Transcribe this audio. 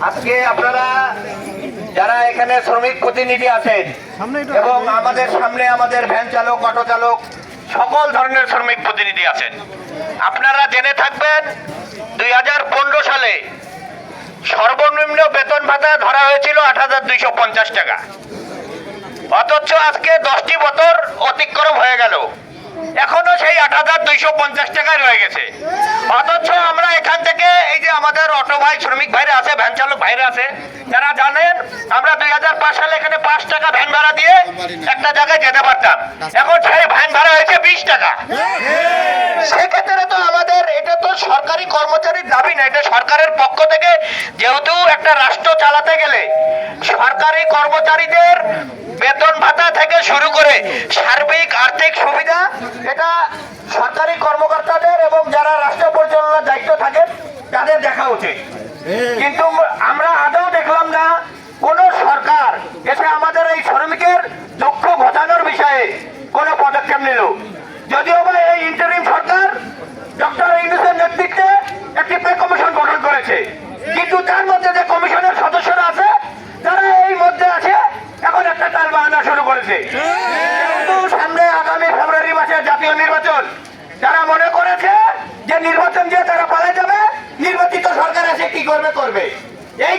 আজকে আপনারা যারা এখানে শ্রমিক প্রতিনিধি আছেন এবং আমাদের সামনে আমাদের ভ্যান চালক, অটো চালক, সকল ধরনের শ্রমিক প্রতিনিধি আছেন, আপনারা জেনে থাকবেন 2015 সালে সর্বনিম্ন বেতন ভাতা ধরা হয়েছিল ৮,২৫০ টাকা। অথচ আজকে 10টি বছর অতিক্রম হয়ে গেল, এখনো সেই ৮,২৫০ টাকায় রয়ে গেছে। অথচ আমরা এখান থেকে এই যে আমাদের অটো ভাই, শ্রমিক ভাইরা আছে, ভ্যান চালক ভাইরা আছে, যারা জানেন আমরা 2005 সালে এখানে 5 টাকা ভ্যান ভাড়া দিয়ে একটা জায়গায় যেতে পারতাম, এখন সেই ভ্যান ভাড়া হয়েছে 20 টাকা। সেক্ষেত্রে তো আমাদের এটা তো সরকারি কর্মচারীর দাবি না, এটা সরকারের পক্ষ থেকে, যেহেতু একটা রাষ্ট্র চালাতে গেলে সরকারি কর্মচারীদের বেতন ভাতা থেকে শুরু করে সার্বিক আর্থিক সুবিধা এটা সরকারি কর্মকর্তাদের এবং যারা রাষ্ট্র পরিচালনার দায়িত্ব থাকেন তাদের দেখা উচিত। কিন্তু আমরা আদৌ দেখলাম না কোন সরকার এসে আমাদের এই শ্রমিকের দুঃখ ঘটানোর বিষয়ে কোন পদক্ষেপ নিল। যদিও বা এই ইন্টারিম সরকার ডক্টর ইউনূসের নেতৃত্বে একটি পে কমিশন গঠন করেছে, কিন্তু তার মধ্যে যে কমিশনের সদস্যরা আছে তারা এই মধ্যে আছে এখন একটা টাল বাহানা শুরু করেছে। কিন্তু সামনে আগামী ফেব্রুয়ারি মাসে জাতীয় নির্বাচন, তারা মনে করেছে যে নির্বাচন দিয়ে তারা পালিয়ে যাবে, নির্বাচিত সরকার এসে কি করবে করবে। এই